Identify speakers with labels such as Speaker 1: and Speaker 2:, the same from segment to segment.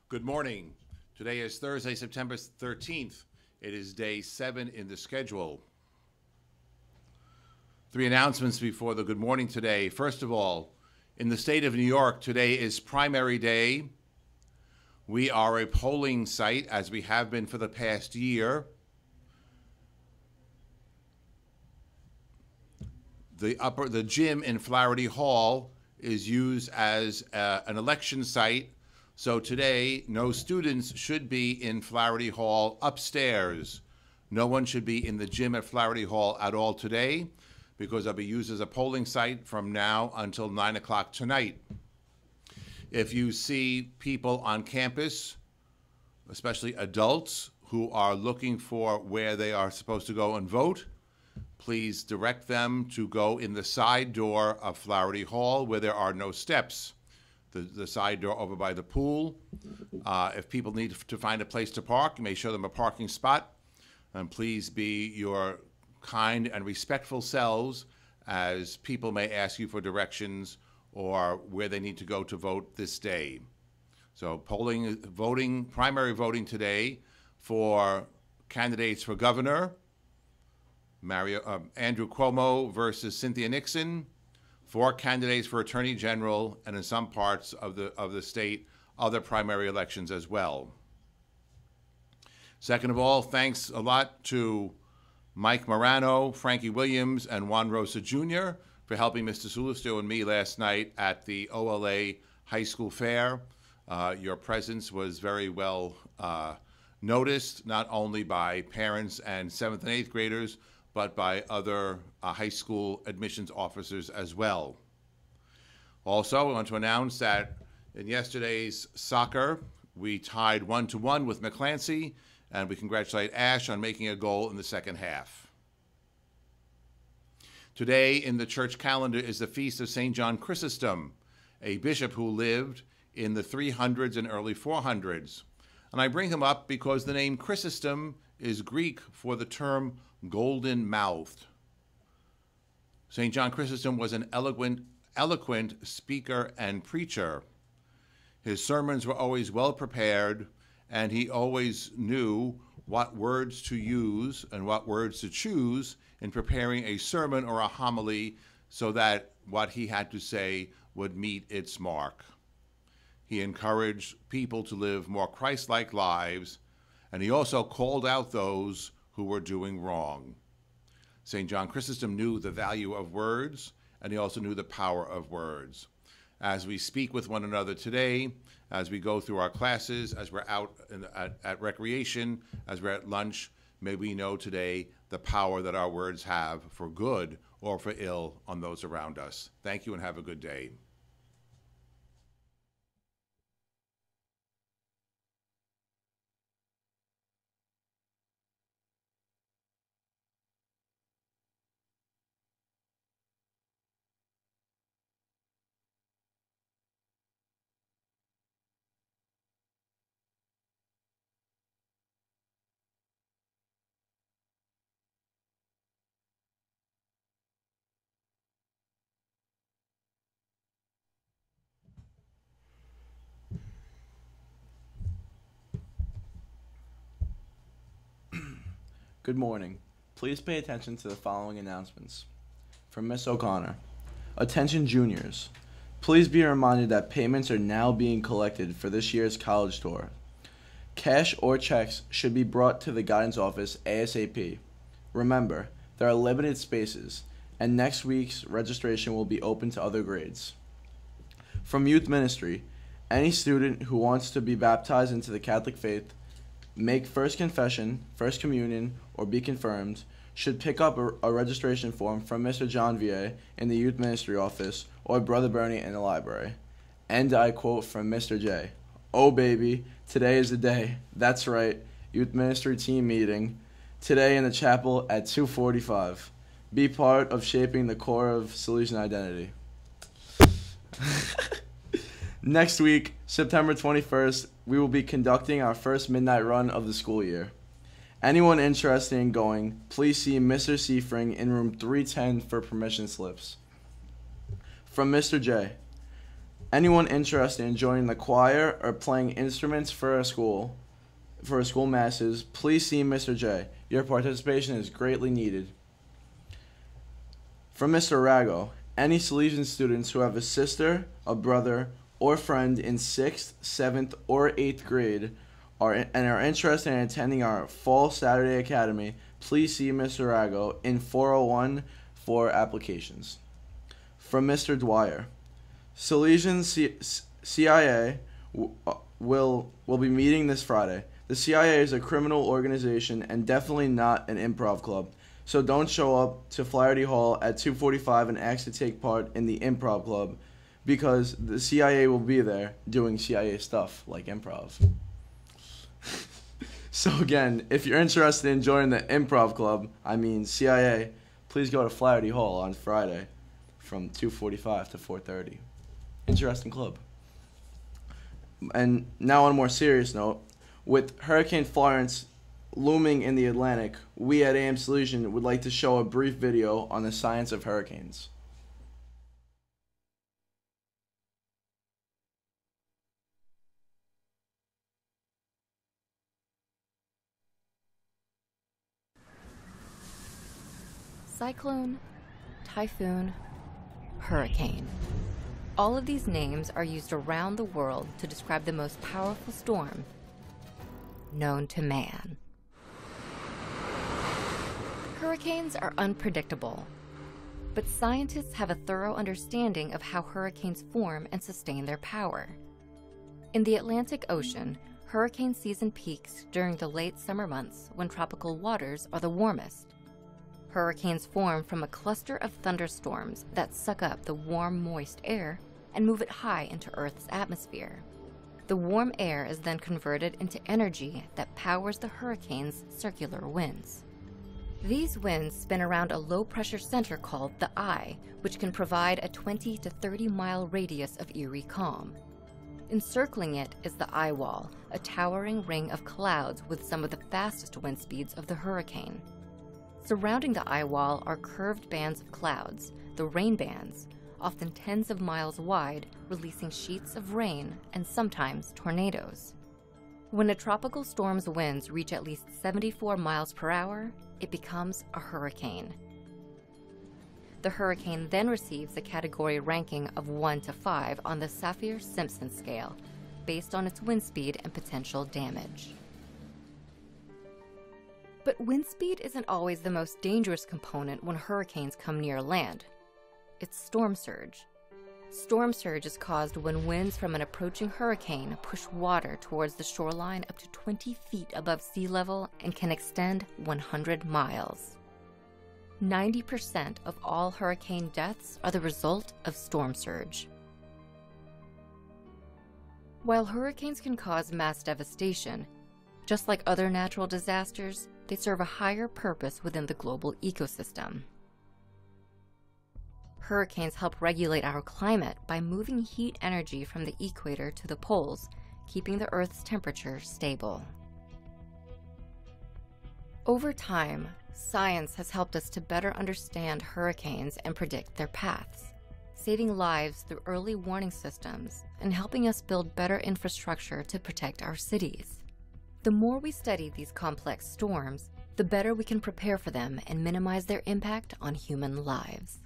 Speaker 1: Good morning. Today is Thursday, September 13th. It is day 7 in the schedule. 3 announcements before the good morning today. First of all, in the state of New York, today is primary day. We are a polling site, as we have been for the past year. The gym in Flaherty Hall is used as an election site. So today, no students should be in Flaherty Hall upstairs. No one should be in the gym at Flaherty Hall at all today, because it'll be used as a polling site from now until 9 o'clock tonight. If you see people on campus, especially adults, who are looking for where they are supposed to go and vote, please direct them to go in the side door of Flaherty Hall where there are no steps. The side door over by the pool. If people need to find a place to park, you may show them a parking spot. And please be your kind and respectful selves, as people may ask you for directions or where they need to go to vote this day. So primary voting today for candidates for governor, Andrew Cuomo versus Cynthia Nixon, 4 candidates for Attorney General, and in some parts of the state, other primary elections as well. Second of all, thanks a lot to Mike Morano, Frankie Williams, and Juan Rosa Jr. for helping Mr. Sulusto and me last night at the OLA High School Fair. Your presence was very well noticed, not only by parents and 7th and 8th graders, but by other high school admissions officers as well. Also, I want to announce that in yesterday's soccer, we tied 1-1 with McClancy, and we congratulate Ash on making a goal in the second half. Today in the church calendar is the feast of St. John Chrysostom, a bishop who lived in the 300s and early 400s. And I bring him up because the name Chrysostom is Greek for the term golden-mouthed. St. John Chrysostom was an eloquent speaker and preacher. His sermons were always well prepared, and he always knew what words to use and what words to choose in preparing a sermon or a homily so that what he had to say would meet its mark. He encouraged people to live more Christ-like lives, and he also called out those who were doing wrong. St. John Chrysostom knew the value of words, and he also knew the power of words. As we speak with one another today, as we go through our classes, as we're out at recreation, as we're at lunch, may we know today the power that our words have for good or for ill on those around us. Thank you and have a good day.
Speaker 2: Good morning. Please pay attention to the following announcements. From Ms. O'Connor. Attention juniors. Please be reminded that payments are now being collected for this year's college tour. Cash or checks should be brought to the guidance office ASAP. Remember, there are limited spaces, and next week's registration will be open to other grades. From Youth Ministry. Any student who wants to be baptized into the Catholic faith, make first confession, first communion, or be confirmed, should pick up a registration form from Mr. John Vier in the Youth Ministry office or Brother Bernie in the library. And I quote from Mr. J. "Oh baby, today is the day. That's right, Youth Ministry team meeting. Today in the chapel at 2:45. Be part of shaping the core of Salesian identity." Next week, September 21st, we will be conducting our first midnight run of the school year. Anyone interested in going, please see Mr. Seifring in room 310 for permission slips. From Mr. J. Anyone interested in joining the choir or playing instruments for school masses, please see Mr. J. Your participation is greatly needed. From Mr. Rago, any Salesian students who have a sister, a brother, or friend in 6th, 7th, or 8th grade are interested in attending our Fall Saturday Academy, please see Mr. Rago in 401 for applications. From Mr. Dwyer, Salesian CIA will be meeting this Friday. The CIA is a criminal organization and definitely not an improv club. So don't show up to Flaherty Hall at 2:45 and ask to take part in the improv club, because the CIA will be there doing CIA stuff like improv. So again, if you're interested in joining the improv club, CIA, please go to Flaherty Hall on Friday from 2:45 to 4:30. Interesting club. And now on a more serious note, with Hurricane Florence looming in the Atlantic, we at AM Salesian would like to show a brief video on the science of hurricanes.
Speaker 3: Cyclone, typhoon, hurricane. All of these names are used around the world to describe the most powerful storm known to man. Hurricanes are unpredictable, but scientists have a thorough understanding of how hurricanes form and sustain their power. In the Atlantic Ocean, hurricane season peaks during the late summer months when tropical waters are the warmest. Hurricanes form from a cluster of thunderstorms that suck up the warm, moist air and move it high into Earth's atmosphere. The warm air is then converted into energy that powers the hurricane's circular winds. These winds spin around a low-pressure center called the eye, which can provide a 20 to 30-mile radius of eerie calm. Encircling it is the eye wall, a towering ring of clouds with some of the fastest wind speeds of the hurricane. Surrounding the eye wall are curved bands of clouds, the rain bands, often tens of miles wide, releasing sheets of rain and sometimes tornadoes. When a tropical storm's winds reach at least 74 miles per hour, it becomes a hurricane. The hurricane then receives a category ranking of 1 to 5 on the Saffir-Simpson scale, based on its wind speed and potential damage. But wind speed isn't always the most dangerous component when hurricanes come near land. It's storm surge. Storm surge is caused when winds from an approaching hurricane push water towards the shoreline up to 20 feet above sea level and can extend 100 miles. 90% of all hurricane deaths are the result of storm surge. While hurricanes can cause mass devastation, just like other natural disasters, they serve a higher purpose within the global ecosystem. Hurricanes help regulate our climate by moving heat energy from the equator to the poles, keeping the Earth's temperature stable. Over time, science has helped us to better understand hurricanes and predict their paths, saving lives through early warning systems and helping us build better infrastructure to protect our cities. The more we study these complex storms, the better we can prepare for them and minimize their impact on human lives.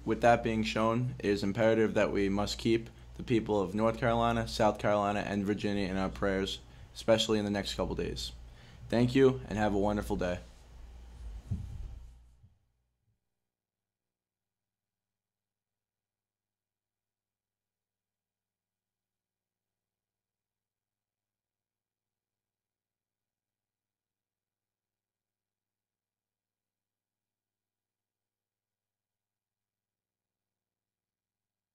Speaker 2: With that being shown, it is imperative that we must keep the people of North Carolina, South Carolina, and Virginia in our prayers, especially in the next couple days. Thank you, and have a wonderful day.